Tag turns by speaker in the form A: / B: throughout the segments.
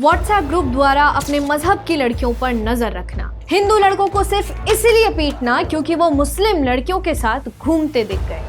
A: WhatsApp group द्वारा अपने मजहब की लड़कियों पर नजर रखना, हिंदू लड़कों को सिर्फ इसलिए पीटना क्योंकि वो मुस्लिम लड़कियों के साथ घूमते दिख गए,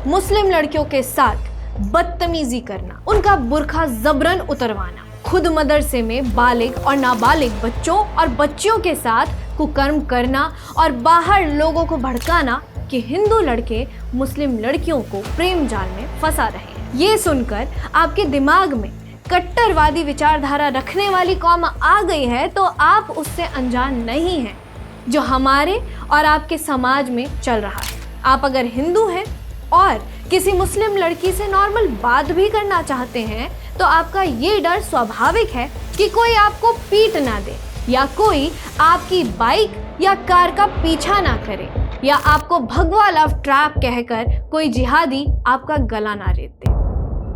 A: मुस्लिम लड़कियों के साथ बदतमीजी करना, उनका बुर्का जबरन उतरवाना, खुद मदरसे में बालिग और नाबालिग बच्चों और बच्चियों के साथ कुकर्म करना और बाहर लोगों को भड़काना कि हिंदू लड़के मुस्लिम लड़कियों को प्रेम जाल में फंसा रहे हैं। ये सुनकर आपके दिमाग में कट्टरवादी विचारधारा रखने वाली कौम आ गई है तो आप उससे अनजान नहीं हैं जो हमारे और आपके समाज में चल रहा है। आप अगर हिंदू हैं और किसी मुस्लिम लड़की से नॉर्मल बात भी करना चाहते हैं तो आपका ये डर स्वाभाविक है कि कोई आपको पीट ना दे या कोई आपकी बाइक या कार का पीछा ना करे या आपको भगवा लव ट्रैप कहकर कोई जिहादी आपका गला ना रेत दे।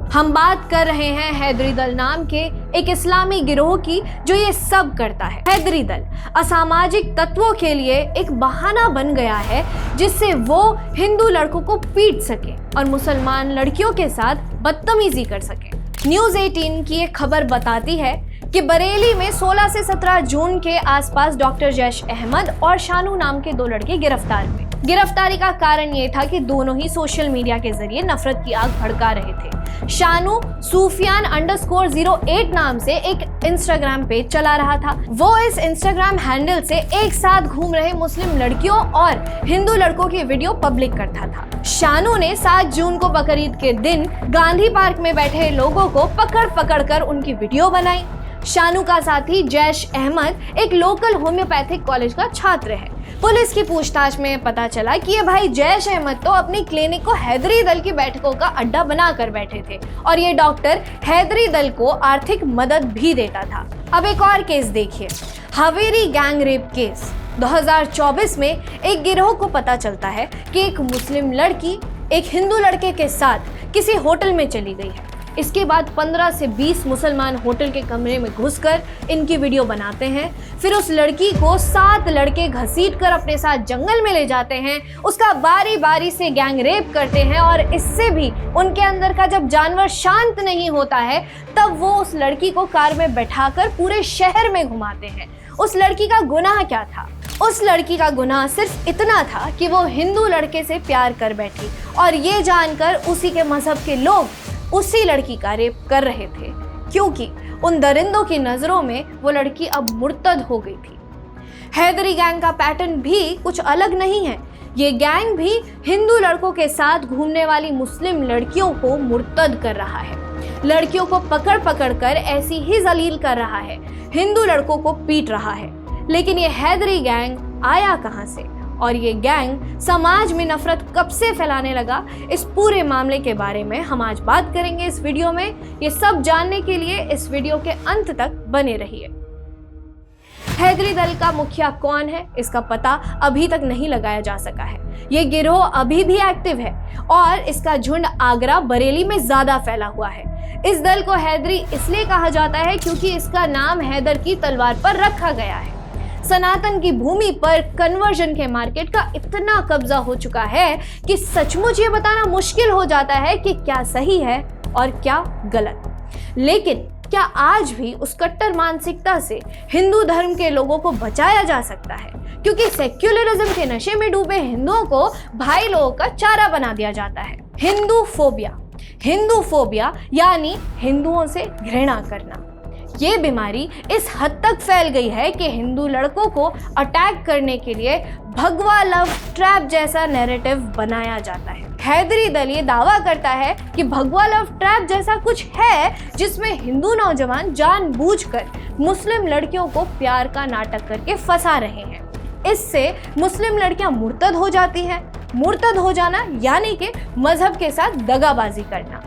A: हम बात कर रहे हैं हैदरी दल नाम के एक इस्लामी गिरोह की जो ये सब करता है। हैदरी दल असामाजिक तत्वों के लिए एक बहाना बन गया है जिससे वो हिंदू लड़कों को पीट सके और मुसलमान लड़कियों के साथ बदतमीजी कर सके। न्यूज़ 18 की एक खबर बताती है कि बरेली में 16 से 17 जून के आसपास डॉक्टर जैश अहमद और शानू नाम के 2 लड़के गिरफ्तार हुए। गिरफ्तारी का कारण ये था कि दोनों ही सोशल मीडिया के जरिए नफरत की आग भड़का रहे थे। शानू Sufyan_08 नाम से एक इंस्टाग्राम पेज चला रहा था। वो इस इंस्टाग्राम हैंडल से एक साथ घूम रहे मुस्लिम लड़कियों और हिंदू लड़कों की वीडियो पब्लिक करता था। शानू ने 7 जून को बकरीद के दिन गांधी पार्क में बैठे लोगों को पकड़ कर उनकी वीडियो बनाई। शानू का साथी जैश अहमद एक लोकल होम्योपैथिक कॉलेज का छात्र है। पुलिस की पूछताछ में पता चला कि ये भाई जैश अहमद तो अपनी क्लिनिक को हैदरी दल की बैठकों का अड्डा बनाकर बैठे थे और ये डॉक्टर हैदरी दल को आर्थिक मदद भी देता था। अब एक और केस देखिए, हवेरी गैंग रेप केस। 2024 में एक गिरोह को पता चलता है कि एक मुस्लिम लड़की एक हिंदू लड़के के साथ किसी होटल में चली गई है। इसके बाद 15 से 20 मुसलमान होटल के कमरे में घुसकर इनकी वीडियो बनाते हैं। फिर उस लड़की को 7 लड़के घसीटकर अपने साथ जंगल में ले जाते हैं, उसका बारी बारी से गैंग रेप करते हैं और इससे भी उनके अंदर का जब जानवर शांत नहीं होता है तब वो उस लड़की को कार में बैठाकर पूरे शहर में घुमाते हैं। उस लड़की का गुनाह क्या था? उस लड़की का गुनाह सिर्फ इतना था कि वो हिंदू लड़के से प्यार कर बैठी और ये जानकर उसी के मजहब के लोग उसी लड़की का रेप कर रहे थे क्योंकि उन दरिंदों की नजरों में वो लड़की अब मुर्तद हो गई थी। हैदरी गैंग का पैटर्न भी कुछ अलग नहीं है। ये गैंग भी हिंदू लड़कों के साथ घूमने वाली मुस्लिम लड़कियों को मुर्तद कर रहा है, लड़कियों को पकड़ कर ऐसी ही जलील कर रहा है, हिंदू लड़कों को पीट रहा है। लेकिन ये हैदरी गैंग आया कहाँ से और ये गैंग समाज में नफरत कब से फैलाने लगा, इस पूरे मामले के बारे में हम आज बात करेंगे इस वीडियो में। ये सब जानने के लिए इस वीडियो के अंत तक बने रहिए। हैदरी दल का मुखिया कौन है इसका पता अभी तक नहीं लगाया जा सका है। ये गिरोह अभी भी एक्टिव है और इसका झुंड आगरा बरेली में ज्यादा फैला हुआ है। इस दल को हैदरी इसलिए कहा जाता है क्योंकि इसका नाम हैदर की तलवार पर रखा गया है। सनातन की भूमि पर कन्वर्जन के मार्केट का इतना कब्जा हो चुका है कि सचमुच ये बताना मुश्किल हो जाता है कि क्या सही है और क्या गलत। लेकिन क्या आज भी उस कट्टर मानसिकता से हिंदू धर्म के लोगों को बचाया जा सकता है? क्योंकि सेक्युलरिज्म के नशे में डूबे हिंदुओं को भाई लोगों का चारा बना दिया जाता है। हिंदू फोबिया यानी हिंदुओं से घृणा करना। ये बीमारी इस हद तक फैल गई है कि हिंदू लड़कों को अटैक करने के लिए भगवा लव ट्रैप जैसा नैरेटिव बनाया जाता है। हैदरी दल ये दावा करता है कि भगवा लव ट्रैप जैसा कुछ है जिसमें हिंदू नौजवान जानबूझकर मुस्लिम लड़कियों को प्यार का नाटक करके फंसा रहे हैं। इससे मुस्लिम लड़कियां मुर्तद हो जाती हैं। मुर्तद हो जाना यानी कि मजहब के साथ दगाबाजी करना।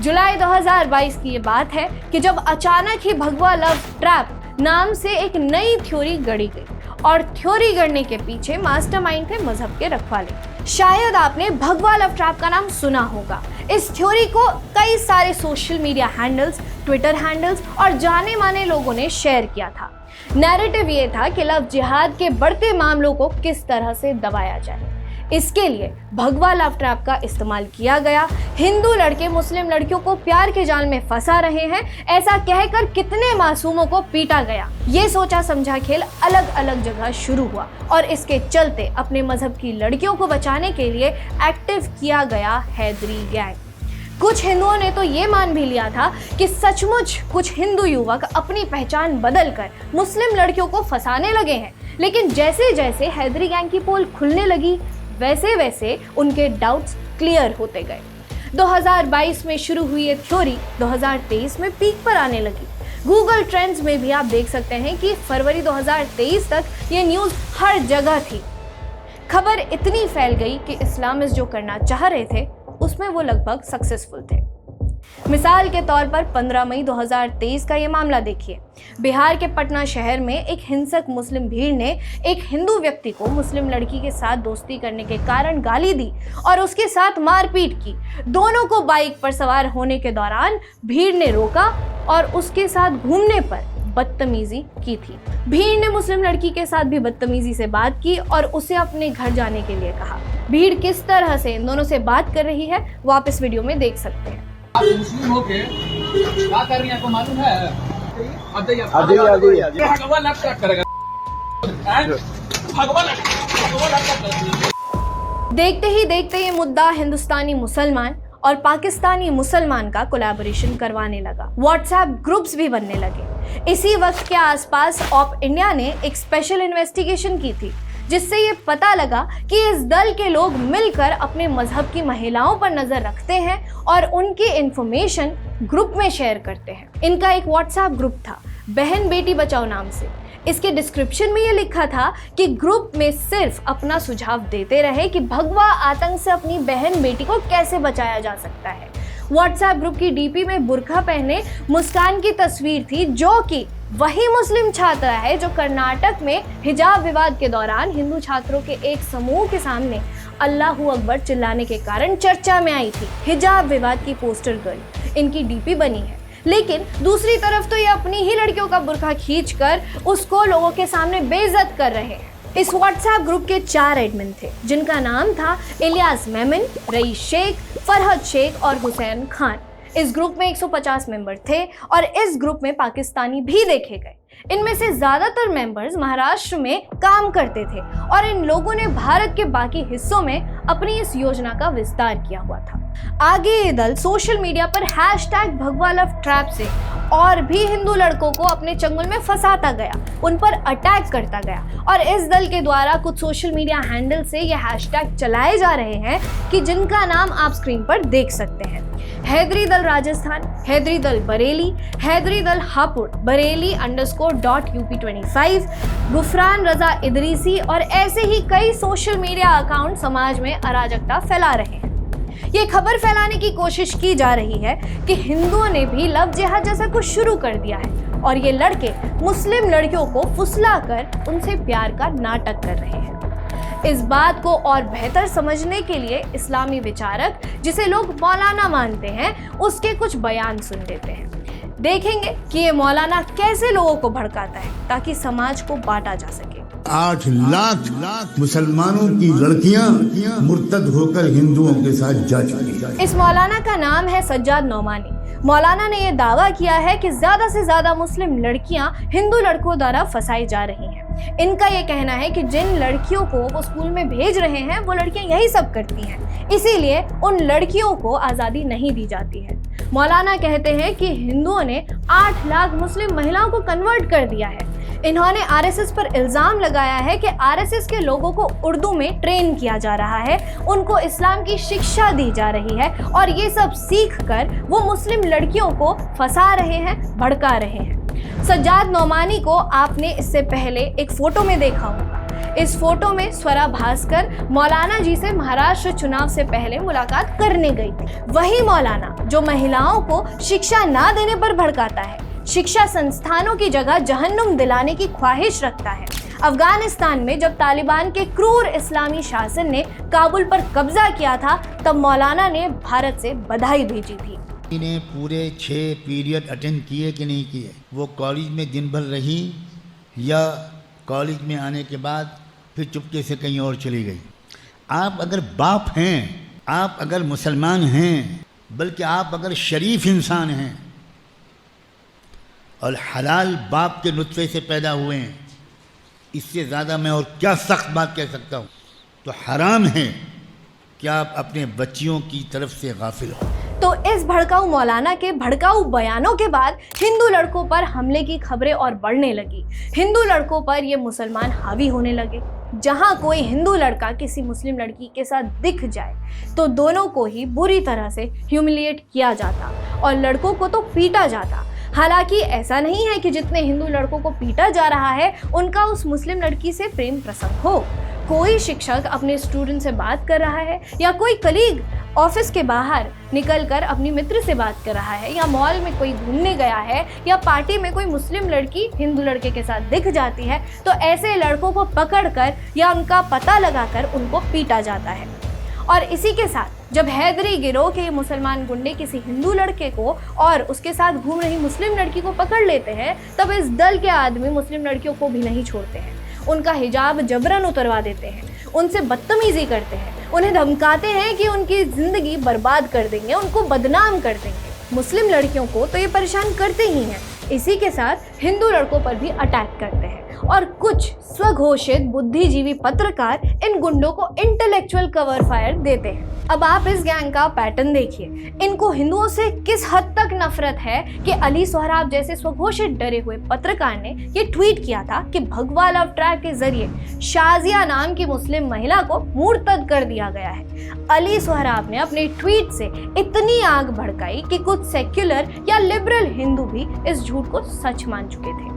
A: जुलाई 2022 की ये बात है कि जब अचानक ही भगवा लव ट्रैप नाम से एक नई थ्योरी गढ़ी गई और थ्योरी गढ़ने के पीछे मास्टरमाइंड थे मजहब के रखवाले। शायद आपने भगवा लव ट्रैप का नाम सुना होगा। इस थ्योरी को कई सारे social media handles, Twitter handles और जाने माने लोगों ने शेयर किया था। नैरेटिव ये था कि लव जिहाद के बढ़ते मामलों को किस तरह से दबाया जाए। इसके लिए भगवा लव ट्रैप का इस्तेमाल किया गया। हिंदू लड़के मुस्लिम लड़कियों को प्यार के जाल में फंसा रहे हैं, ऐसा कहकर कितने मासूमों को पीटा गया। ये सोचा समझा खेल अलग अलग जगह शुरू हुआ और इसके चलते अपने मजहब की लड़कियों को बचाने के लिए एक्टिव किया गया हैदरी गैंग। कुछ हिंदुओं ने तो ये मान भी लिया था कि सचमुच कुछ हिंदू युवक अपनी पहचान बदलकर मुस्लिम लड़कियों को फंसाने लगे हैं। लेकिन जैसे जैसे हैदरी गैंग की पोल खुलने लगी वैसे वैसे उनके डाउट्स क्लियर होते गए। 2022 में शुरू हुई ये थ्योरी 2023 में पीक पर आने लगी। गूगल ट्रेंड्स में भी आप देख सकते हैं कि फरवरी 2023 तक ये न्यूज़ हर जगह थी। खबर इतनी फैल गई कि इस्लामिस्ट जो करना चाह रहे थे उसमें वो लगभग सक्सेसफुल थे। मिसाल के तौर पर 15 मई 2023 का ये मामला देखिए। बिहार के पटना शहर में एक हिंसक मुस्लिम भीड़ ने एक हिंदू व्यक्ति को मुस्लिम लड़की के साथ दोस्ती करने के कारण गाली दी और उसके साथ मारपीट की। दोनों को बाइक पर सवार होने के दौरान भीड़ ने रोका और उसके साथ घूमने पर बदतमीजी की थी। भीड़ ने मुस्लिम लड़की के साथ भी बदतमीजी से बात की और उसे अपने घर जाने के लिए कहा। भीड़ किस तरह से इन दोनों से बात कर रही है वो आप इस वीडियो में देख सकते हैं।
B: आप मुस्लिम होके क्या कर रही हैं आपको मालूम है? भगवान आपका करेगा।
A: देखते ही देखते ये मुद्दा हिंदुस्तानी मुसलमान और पाकिस्तानी मुसलमान का कोलैबोरेशन करवाने लगा। व्हाट्सएप ग्रुप्स भी बनने लगे। इसी वक्त के आसपास ऑप इंडिया ने एक स्पेशल इन्वेस्टिगेशन की थी जिससे ये पता लगा कि इस दल के लोग मिलकर अपने मजहब की महिलाओं पर नजर रखते हैं और उनकी इंफॉर्मेशन ग्रुप में शेयर करते हैं। इनका एक व्हाट्सएप ग्रुप था बहन बेटी बचाओ नाम से। इसके डिस्क्रिप्शन में ये लिखा था कि ग्रुप में सिर्फ अपना सुझाव देते रहे कि भगवा आतंक से अपनी बहन बेटी को कैसे बचाया जा सकता है। व्हाट्सएप ग्रुप की डीपी में बुर्का पहने मुस्कान की तस्वीर थी, जो कि वही मुस्लिम छात्रा है जो कर्नाटक में हिजाब विवाद के दौरान हिंदू छात्रों के एक समूह के सामने अल्लाहू अकबर चिल्लाने के कारण चर्चा में आई थी। हिजाब विवाद की पोस्टर गर्ल इनकी डीपी बनी है। लेकिन दूसरी तरफ तो ये अपनी ही लड़कियों का बुर्का खींचकर उसको लोगों के सामने बेइज्जत कर रहे हैं। इस व्हाट्सएप ग्रुप के 4 एडमिन थे जिनका नाम था इलियास मेमन, रईस शेख, फरहद शेख और हुसैन खान। इस ग्रुप में 150 मेंबर थे और इस ग्रुप में पाकिस्तानी भी देखे गए। इनमें से ज्यादातर मेंबर्स महाराष्ट्र में काम करते थे और इन लोगों ने भारत के बाकी हिस्सों में अपनी इस योजना का विस्तार किया हुआ था। आगे ये दल सोशल मीडिया पर #भगवा लव ट्रैप से और भी हिंदू लड़कों को अपने चंगुल में फंसाता गया, उन पर अटैक करता गया और इस दल के द्वारा कुछ सोशल मीडिया हैंडल से ये हैशटैग चलाए जा रहे हैं कि जिनका नाम आप स्क्रीन पर देख सकते हैं। हैदरी दल राजस्थान, हैदरी दल बरेली, हैदरी दल हापुड़, बरेली _.up25, गुफरान रजा इदरीसी और ऐसे ही कई सोशल मीडिया अकाउंट समाज में अराजकता फैला रहे हैं। ये खबर फैलाने की कोशिश की जा रही है कि हिंदुओं ने भी लव जिहाद जैसा कुछ शुरू कर दिया है और ये लड़के मुस्लिम लड़कियों को फुसलाकर उनसे प्यार का नाटक कर रहे हैं। इस बात को और बेहतर समझने के लिए इस्लामी विचारक, जिसे लोग मौलाना मानते हैं, उसके कुछ बयान सुन लेते हैं। देखेंगे कि ये मौलाना कैसे लोगों को भड़काता है ताकि समाज को बांटा जा सके।
C: 8 लाख मुसलमानों की लड़कियां मुर्तद होकर हिंदुओं के साथ जा चुकी हैं।
A: इस मौलाना का नाम है सज्जाद नौमानी। मौलाना ने यह दावा किया है कि ज्यादा से ज्यादा मुस्लिम लड़कियां हिंदू लड़कों द्वारा फंसाई जा रही हैं। इनका ये कहना है कि जिन लड़कियों को वो स्कूल में भेज रहे हैं वो लड़कियां यही सब करती हैं, इसीलिए उन लड़कियों को आज़ादी नहीं दी जाती है। मौलाना कहते हैं कि हिंदुओं ने 8 लाख मुस्लिम महिलाओं को कन्वर्ट कर दिया है। इन्होंने आरएसएस पर इल्जाम लगाया है कि आरएसएस के लोगों को उर्दू में ट्रेन किया जा रहा है, उनको इस्लाम की शिक्षा दी जा रही है और ये सब सीख कर वो मुस्लिम लड़कियों को फंसा रहे हैं, भड़का रहे हैं। सज्जाद नौमानी को आपने इससे पहले एक फोटो में देखा होगा। इस फोटो में स्वरा भास्कर मौलाना जी से महाराष्ट्र चुनाव से पहले मुलाकात करने गई थी। वही मौलाना जो महिलाओं को शिक्षा ना देने पर भड़काता है, शिक्षा संस्थानों की जगह जहन्नुम दिलाने की ख्वाहिश रखता है। अफगानिस्तान में जब तालिबान के क्रूर इस्लामी शासन ने काबुल पर कब्जा किया था तब मौलाना ने भारत से बधाई भेजी थी।
D: ने पूरे 6 पीरियड अटेंड किए कि नहीं किए, वो कॉलेज में दिन भर रही या कॉलेज में आने के बाद फिर चुपके से कहीं और चली गई। आप अगर बाप हैं, आप अगर मुसलमान हैं, बल्कि आप अगर शरीफ इंसान हैं और हलाल बाप के नुत्फे से पैदा हुए हैं, इससे ज़्यादा मैं और क्या सख्त बात कह सकता हूँ। तो हराम है कि आप अपने बच्चियों की तरफ से गाफिल हो।
A: तो इस भड़काऊ मौलाना के भड़काऊ बयानों के बाद हिंदू लड़कों पर हमले की खबरें और बढ़ने लगी। हिंदू लड़कों पर ये मुसलमान हावी होने लगे। जहां कोई हिंदू लड़का किसी मुस्लिम लड़की के साथ दिख जाए तो दोनों को ही बुरी तरह से ह्यूमिलिएट किया जाता और लड़कों को तो पीटा जाता। हालांकि ऐसा नहीं है कि जितने हिंदू लड़कों को पीटा जा रहा है उनका उस मुस्लिम लड़की से प्रेम प्रसंग हो। कोई शिक्षक अपने स्टूडेंट से बात कर रहा है या कोई कलीग ऑफिस के बाहर निकलकर अपनी मित्र से बात कर रहा है या मॉल में कोई घूमने गया है या पार्टी में कोई मुस्लिम लड़की हिंदू लड़के के साथ दिख जाती है तो ऐसे लड़कों को पकड़कर या उनका पता लगाकर उनको पीटा जाता है। और इसी के साथ जब हैदरी गिरोह के मुसलमान गुंडे किसी हिंदू लड़के को और उसके साथ घूम रही मुस्लिम लड़की को पकड़ लेते हैं तब इस दल के आदमी मुस्लिम लड़कियों को भी नहीं छोड़ते हैं। उनका हिजाब जबरन उतरवा देते हैं, उनसे बदतमीजी करते हैं, उन्हें धमकाते हैं कि उनकी ज़िंदगी बर्बाद कर देंगे, उनको बदनाम कर देंगे। मुस्लिम लड़कियों को तो ये परेशान करते ही हैं, इसी के साथ हिंदू लड़कों पर भी अटैक करते हैं और कुछ स्वघोषित बुद्धिजीवी पत्रकार इन गुंडों को इंटेलेक्चुअल कवर फायर देते हैं। अब आप इस गैंग का पैटर्न देखिए। इनको हिंदुओं से किस हद तक नफरत है कि अली सोहराब जैसे स्वघोषित डरे हुए पत्रकार ने ये ट्वीट किया था कि भगवा लव ट्रैक के जरिए शाजिया नाम की मुस्लिम महिला को मुर्तद कर दिया गया है। अली सोहराब ने अपने ट्वीट से इतनी आग भड़काई कि कुछ सेक्युलर या लिबरल हिंदू भी इस झूठ को सच मान चुके थे।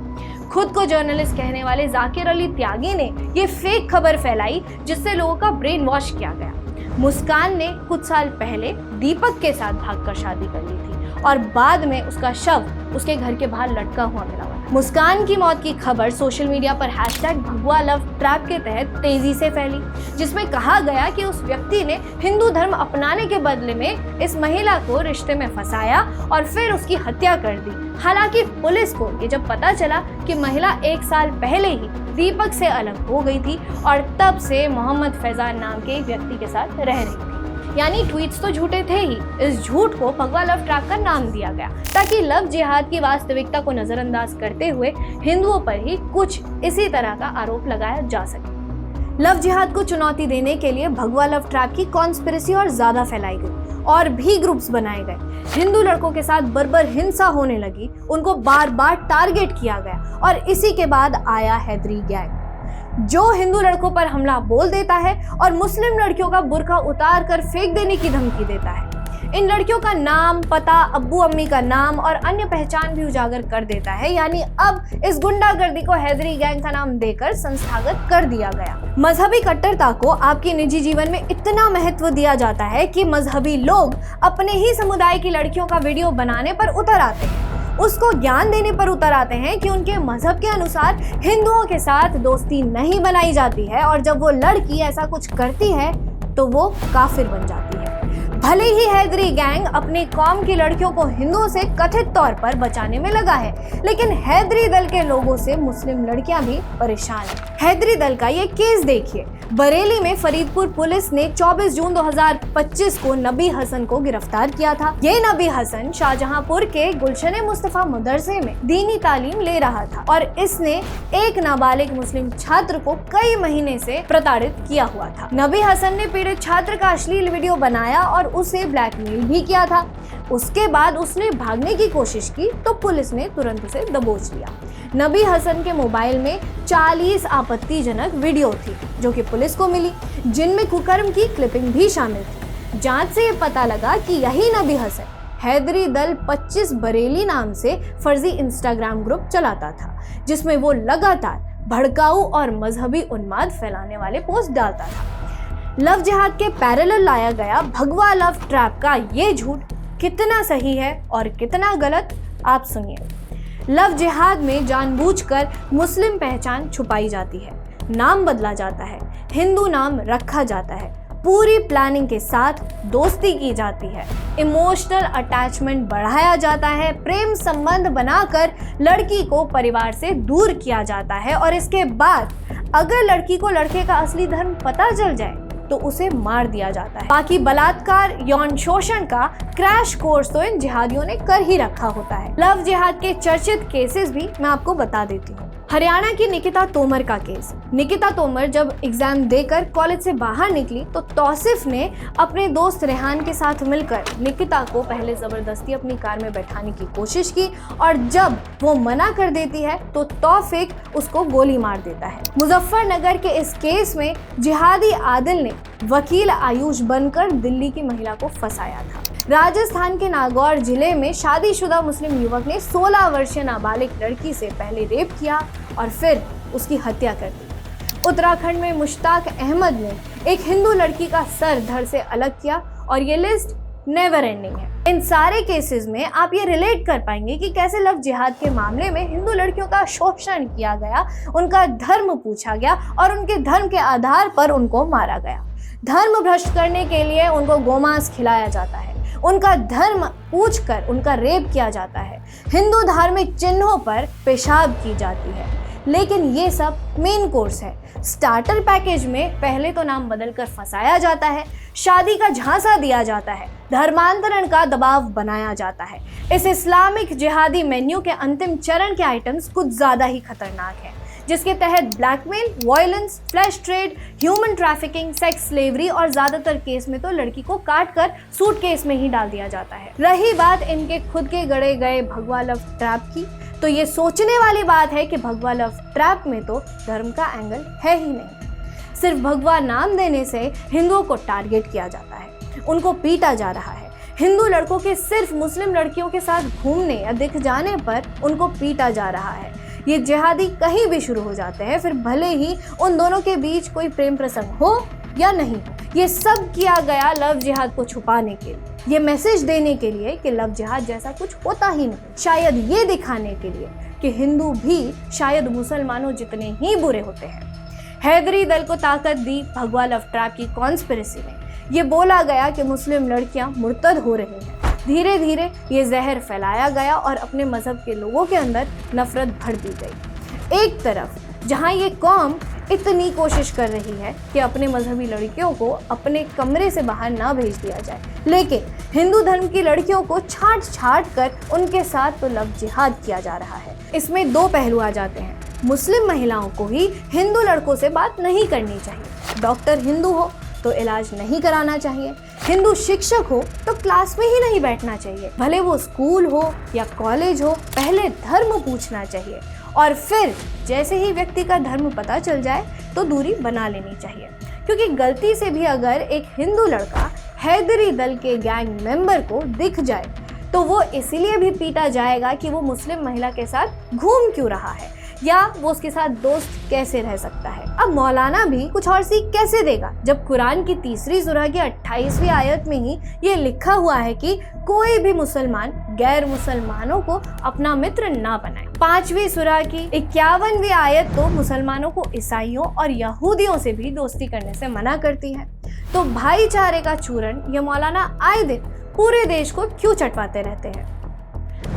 A: खुद को जर्नलिस्ट कहने वाले जाकिर अली त्यागी ने ये फेक खबर फैलाई जिससे लोगों का ब्रेन वॉश किया गया। मुस्कान ने कुछ साल पहले दीपक के साथ भागकर शादी कर ली थी और बाद में उसका शव उसके घर के बाहर लटका हुआ मिला हुआ। मुस्कान की मौत की खबर सोशल मीडिया पर #भगवा लव ट्रैप के तहत तेजी से फैली, जिसमें कहा गया कि उस व्यक्ति ने हिंदू धर्म अपनाने के बदले में इस महिला को रिश्ते में फंसाया और फिर उसकी हत्या कर दी। हालांकि पुलिस को ये जब पता चला कि महिला 1 साल पहले ही दीपक से अलग हो गई थी और तब से मोहम्मद फैजान नाम के एक व्यक्ति के साथ रह रही थी। यानी ट्वीट्स तो झूठे थे ही, इस झूठ को भगवा लव ट्रैप का नाम दिया गया ताकि लव जिहाद की वास्तविकता को नजरअंदाज करते हुए हिंदुओं पर ही कुछ इसी तरह का आरोप लगाया जा सके। लव जिहाद को चुनौती देने के लिए भगवा लव ट्रैप की कॉन्स्पिरेसी और ज्यादा फैलाई गई और भी ग्रुप्स बनाए गए। हिंदू लड़कों के साथ बर्बर हिंसा होने लगी, उनको बार बार टारगेट किया गया और इसी के बाद आया हैदरी गैंग जो हिंदू लड़कों पर हमला बोल देता है और मुस्लिम लड़कियों का बुर्का उतार कर फेंक देने की धमकी देता है। इन लड़कियों का नाम, पता, अब्बू अम्मी का नाम और अन्य पहचान भी उजागर कर देता है। यानी अब इस गुंडागर्दी को हैदरी गैंग का नाम देकर संस्थागत कर दिया गया। मजहबी कट्टरता को आपके निजी जीवन में इतना महत्व दिया जाता है कि मजहबी लोग अपने ही समुदाय की लड़कियों का वीडियो बनाने पर उतर आते हैं, उसको ज्ञान देने पर उतर आते हैं कि उनके मजहब के अनुसार हिंदुओं के साथ दोस्ती नहीं बनाई जाती है और जब वो लड़की ऐसा कुछ करती है तो वो काफिर बन जाती है। भले ही हैदरी गैंग अपनी कौम की लड़कियों को हिंदुओं से कथित तौर पर बचाने में लगा है, लेकिन हैदरी दल के लोगों से मुस्लिम लड़कियां भी परेशान हैं। हैदरी दल का ये केस देखिए। बरेली में फरीदपुर पुलिस ने 24 जून 2025 को नबी हसन को गिरफ्तार किया था। ये नबी हसन शाहजहांपुर के गुलशन मुस्तफा मदरसे में दीनी तालीम ले रहा था और इसने एक नाबालिग मुस्लिम छात्र को कई महीने से प्रताड़ित किया हुआ था। नबी हसन ने पीड़ित छात्र का अश्लील वीडियो बनाया और उसे ब्लैकमेल भी किया था। उसके बाद उसने भागने की कोशिश की तो पुलिस ने तुरंत उसे दबोच लिया। नबी हसन के मोबाइल में 40 आपत्तिजनक वीडियो थी जो कि पुलिस को मिली, जिनमें कुकर्म की क्लिपिंग भी शामिल थी। जांच से ये पता लगा कि यही नबी हसन हैदरी दल 25 बरेली नाम से फर्जी इंस्टाग्राम ग्रुप चलाता था, जिसमें वो लगातार भड़काऊ और मजहबी उन्माद फैलाने वाले पोस्ट डालता था। लव जिहाद के पैरेलल लाया गया भगवा लव ट्रैप का ये झूठ कितना सही है और कितना गलत, आप सुनिए। लव जिहाद में जानबूझकर मुस्लिम पहचान छुपाई जाती है, नाम बदला जाता है, हिंदू नाम रखा जाता है, पूरी प्लानिंग के साथ दोस्ती की जाती है, इमोशनल अटैचमेंट बढ़ाया जाता है, प्रेम संबंध बनाकर लड़की को परिवार से दूर किया जाता है और इसके बाद अगर लड़की को लड़के का असली धर्म पता चल जाए तो उसे मार दिया जाता है। बाकी बलात्कार, यौन शोषण का क्रैश कोर्स तो इन जिहादियों ने कर ही रखा होता है। लव जिहाद के चर्चित केसेस भी मैं आपको बता देती हूँ। हरियाणा की निकिता तोमर का केस। निकिता तोमर जब एग्जाम देकर कॉलेज से बाहर निकली तो तौसिफ ने अपने दोस्त रेहान के साथ मिलकर निकिता को पहले जबरदस्ती अपनी कार में बैठाने की कोशिश की और जब वो मना कर देती है तो तौफिक उसको गोली मार देता है। मुजफ्फरनगर के इस केस में जिहादी आदिल ने वकील आयुष बनकर दिल्ली की महिला को फंसाया था। राजस्थान के नागौर जिले में शादीशुदा मुस्लिम युवक ने 16 वर्षीय नाबालिग लड़की से पहले रेप किया और फिर उसकी हत्या कर दी। उत्तराखंड में मुश्ताक अहमद ने एक हिंदू लड़की का सर धड़ से अलग किया और ये लिस्ट नेवर एंडिंग है। इन सारे केसेस में आप ये रिलेट कर पाएंगे कि कैसे लव जिहाद के मामले में हिंदू लड़कियों का शोषण किया गया, उनका धर्म पूछा गया और उनके धर्म के आधार पर उनको मारा गया। धर्म भ्रष्ट करने के लिए उनको गोमांस खिलाया जाता है, उनका धर्म पूछकर उनका रेप किया जाता है, हिंदू धार्मिक चिन्हों पर पेशाब की जाती है। लेकिन ये सब मेन कोर्स है। स्टार्टर पैकेज में पहले तो नाम बदलकर फंसाया जाता है, शादी का झांसा दिया जाता है, धर्मांतरण का दबाव बनाया जाता है। इस इस्लामिक जिहादी मेन्यू के अंतिम चरण के आइटम्स कुछ ज़्यादा ही खतरनाक हैं, जिसके तहत blackmail, violence, flash trade, human trafficking, sex slavery और ज्यादातर केस में तो लड़की को काट कर सूटकेस में ही डाल दिया जाता है। रही बात इनके खुद के गढ़े गए भगवा लव ट्रैप की, तो ये सोचने वाली बात है कि भगवा लव ट्रैप में तो धर्म का एंगल है ही नहीं। सिर्फ भगवा नाम देने से हिंदुओं को टारगेट किया जाता है, उनको पीटा जा रहा है। हिंदू लड़कों के सिर्फ मुस्लिम लड़कियों के साथ घूमने या दिख जाने पर उनको पीटा जा रहा है। ये जिहादी कहीं भी शुरू हो जाते हैं, फिर भले ही उन दोनों के बीच कोई प्रेम प्रसंग हो या नहीं हो। ये सब किया गया लव जिहाद को छुपाने के लिए, ये मैसेज देने के लिए कि लव जिहाद जैसा कुछ होता ही नहीं, शायद ये दिखाने के लिए कि हिंदू भी शायद मुसलमानों जितने ही बुरे होते हैं। हैदरी दल को ताकत दी भगवा लव ट्रैप की कॉन्स्पिरेसी में। ये बोला गया कि मुस्लिम लड़कियां मुर्तद हो रही हैं। धीरे धीरे ये जहर फैलाया गया और अपने मजहब के लोगों के अंदर नफरत भर दी गई। एक तरफ जहां ये कौम इतनी कोशिश कर रही है कि अपने मजहबी लड़कियों को अपने कमरे से बाहर ना भेज दिया जाए, लेकिन हिंदू धर्म की लड़कियों को छांट छांट कर उनके साथ तो लव जिहाद किया जा रहा है। इसमें दो पहलू आ जाते हैं। मुस्लिम महिलाओं को ही हिंदू लड़कों से बात नहीं करनी चाहिए। डॉक्टर हिंदू हो तो इलाज नहीं कराना चाहिए। हिंदू शिक्षक हो तो क्लास में ही नहीं बैठना चाहिए, भले वो स्कूल हो या कॉलेज हो। पहले धर्म पूछना चाहिए और फिर जैसे ही व्यक्ति का धर्म पता चल जाए तो दूरी बना लेनी चाहिए। क्योंकि गलती से भी अगर एक हिंदू लड़का हैदरी दल के गैंग मेंबर को दिख जाए तो वो इसीलिए भी पीटा जाएगा कि वो मुस्लिम महिला के साथ घूम क्यों रहा है या वो उसके साथ दोस्त कैसे रह सकता है। अब मौलाना भी कुछ और सीख कैसे देगा जब कुरान की 3री सूरह की 28वीं आयत में ही ये लिखा हुआ है कि कोई भी मुसलमान गैर मुसलमानों को अपना मित्र ना बनाए। 5वीं सूरह की 51वीं आयत तो मुसलमानों को ईसाइयों और यहूदियों से भी दोस्ती करने से मना करती है। तो भाईचारे का चूरन ये मौलाना आए दिन पूरे देश को क्यों चटवाते रहते हैं।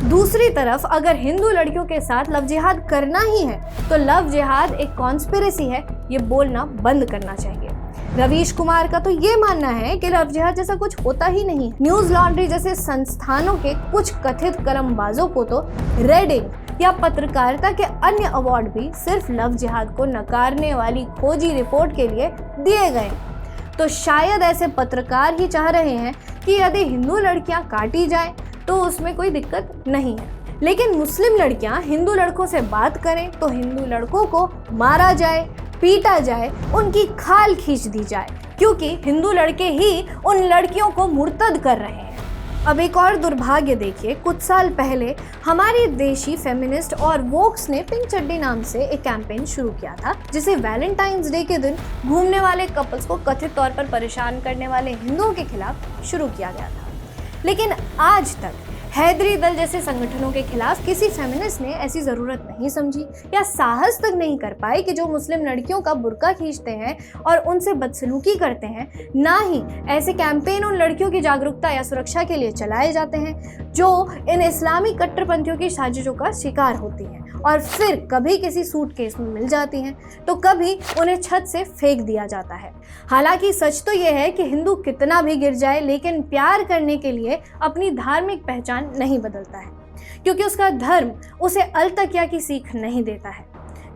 A: दूसरी तरफ अगर हिंदू लड़कियों के साथ लव जिहाद करना ही है तो लव जिहाद एक कॉन्स्पिरेसी है, ये बोलना बंद करना चाहिए। रवीश कुमार का तो ये मानना है कि लव जिहाद जैसा कुछ होता ही नहीं। न्यूज लॉन्ड्री जैसे संस्थानों के कुछ कथित कलमबाजों को तो रेडिंग या पत्रकारिता के अन्य अवार्ड भी सिर्फ लव जिहाद को नकारने वाली खोजी रिपोर्ट के लिए दिए गए। तो शायद ऐसे पत्रकार ही चाह रहे हैं कि यदि हिंदू लड़कियां काटी जाएं तो उसमें कोई दिक्कत नहीं है, लेकिन मुस्लिम लड़कियां हिंदू लड़कों से बात करें तो हिंदू लड़कों को मारा जाए, पीटा जाए, उनकी खाल खींच दी जाए, क्योंकि हिंदू लड़के ही उन लड़कियों को मुर्तद कर रहे हैं। अब एक और दुर्भाग्य देखिए, कुछ साल पहले हमारी देशी फेमिनिस्ट और वोक्स ने पिंक चड्डी नाम से एक कैंपेन शुरू किया था, जिसे वैलेंटाइंस डे के दिन घूमने वाले कपल्स को कथित तौर पर परेशान करने वाले हिंदुओं के खिलाफ शुरू किया गया था। लेकिन आज तक हैदरी दल जैसे संगठनों के खिलाफ किसी फेमिनिस्ट ने ऐसी ज़रूरत नहीं समझी या साहस तक नहीं कर पाए कि जो मुस्लिम लड़कियों का बुर्का खींचते हैं और उनसे बदसलूकी करते हैं, ना ही ऐसे कैंपेन उन लड़कियों की जागरूकता या सुरक्षा के लिए चलाए जाते हैं जो इन इस्लामी कट्टरपंथियों की साजिशों का शिकार होती हैं और फिर कभी किसी सूटकेस में मिल जाती हैं तो कभी उन्हें छत से फेंक दिया जाता है। हालांकि सच तो यह है कि हिंदू कितना भी गिर जाए लेकिन प्यार करने के लिए अपनी धार्मिक पहचान नहीं बदलता है, क्योंकि उसका धर्म उसे अलतकिया की सीख नहीं देता है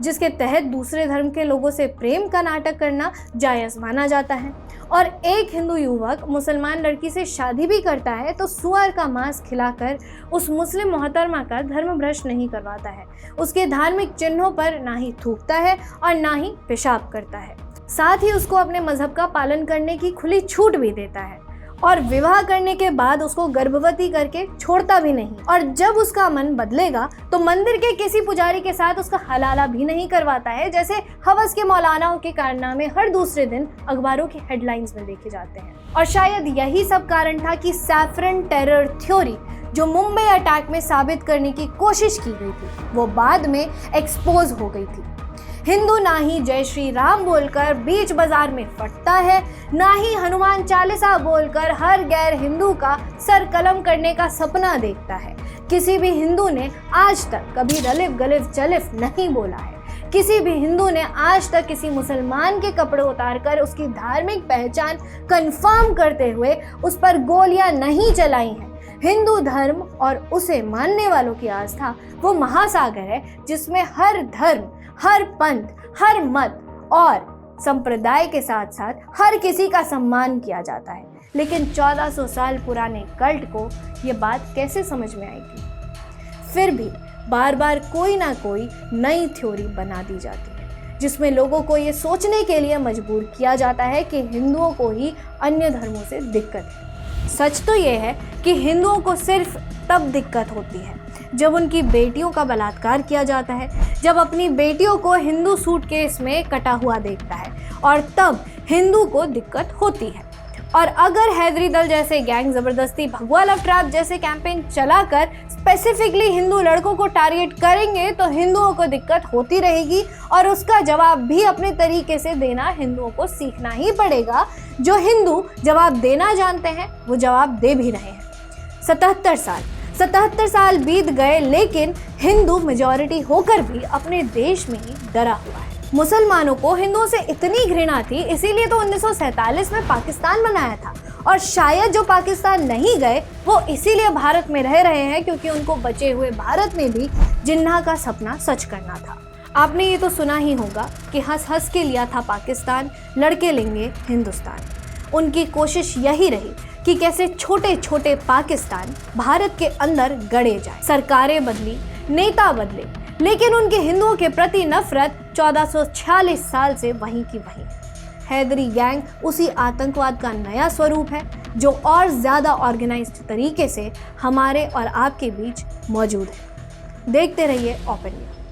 A: जिसके तहत दूसरे धर्म के लोगों से प्रेम का नाटक करना जायज़ माना जाता है। और एक हिंदू युवक मुसलमान लड़की से शादी भी करता है तो सुअर का मांस खिलाकर उस मुस्लिम मोहतरमा का धर्म भ्रष्ट नहीं करवाता है, उसके धार्मिक चिन्हों पर ना ही थूकता है और ना ही पेशाब करता है, साथ ही उसको अपने मजहब का पालन करने की खुली छूट भी देता है और विवाह करने के बाद उसको गर्भवती करके छोड़ता भी नहीं। और जब उसका मन बदलेगा तो मंदिर के किसी पुजारी के साथ उसका हलाला भी नहीं करवाता है, जैसे हवस के मौलानाओं के कारनामे हर दूसरे दिन अखबारों की हेडलाइंस में देखे जाते हैं। और शायद यही सब कारण था कि सैफरन टेरर थ्योरी जो मुंबई अटैक में साबित करने की कोशिश की गई थी वो बाद में एक्सपोज हो गई थी। हिंदू ना ही जय श्री राम बोलकर बीच बाजार में फटता है, ना ही हनुमान चालीसा बोलकर हर गैर हिंदू का सर कलम करने का सपना देखता है। किसी भी हिंदू ने आज तक कभी रलिफ गलिफ चलिफ नहीं बोला है। किसी भी हिंदू ने आज तक किसी मुसलमान के कपड़े उतारकर उसकी धार्मिक पहचान कंफर्म करते हुए उस पर गोलियां नहीं चलाई हैं। हिंदू धर्म और उसे मानने वालों की आस्था वो महासागर है जिसमें हर धर्म, हर पंथ, हर मत और संप्रदाय के साथ साथ हर किसी का सम्मान किया जाता है। लेकिन 1400 साल पुराने कल्ट को ये बात कैसे समझ में आएगी? फिर भी बार बार कोई ना कोई नई थ्योरी बना दी जाती है जिसमें लोगों को ये सोचने के लिए मजबूर किया जाता है कि हिंदुओं को ही अन्य धर्मों से दिक्कत है। सच तो ये है कि हिंदुओं को सिर्फ तब दिक्कत होती है जब उनकी बेटियों का बलात्कार किया जाता है, जब अपनी बेटियों को हिंदू सूटकेस में कटा हुआ देखता है और तब हिंदू को दिक्कत होती है। और अगर हैदरी दल जैसे गैंग ज़बरदस्ती भगवा लव ट्रैप जैसे कैंपेन चलाकर स्पेसिफिकली हिंदू लड़कों को टारगेट करेंगे तो हिंदुओं को दिक्कत होती रहेगी और उसका जवाब भी अपने तरीके से देना हिंदुओं को सीखना ही पड़ेगा। जो हिंदू जवाब देना जानते हैं वो जवाब दे भी रहे हैं। 77 साल बीत गए लेकिन हिंदू मेजॉरिटी होकर भी अपने देश में ही डरा हुआ है। मुसलमानों को हिंदुओं से इतनी घृणा थी इसीलिए तो 1947 में पाकिस्तान बनाया था और शायद जो पाकिस्तान नहीं गए वो इसीलिए भारत में रह रहे हैं क्योंकि उनको बचे हुए भारत में भी जिन्ना का सपना सच करना था। आपने ये तो सुना ही होगा कि हंस हंस के लिया था पाकिस्तान, लड़के लेंगे हिंदुस्तान। उनकी कोशिश यही रही कि कैसे छोटे छोटे पाकिस्तान भारत के अंदर गड़े जाए। सरकारें बदली, नेता बदले, लेकिन उनके हिंदुओं के प्रति नफरत 1446 साल से वहीं की वहीं। हैदरी गैंग उसी आतंकवाद का नया स्वरूप है जो और ज़्यादा ऑर्गेनाइज्ड तरीके से हमारे और आपके बीच मौजूद है। देखते रहिए ओपन इंडिया।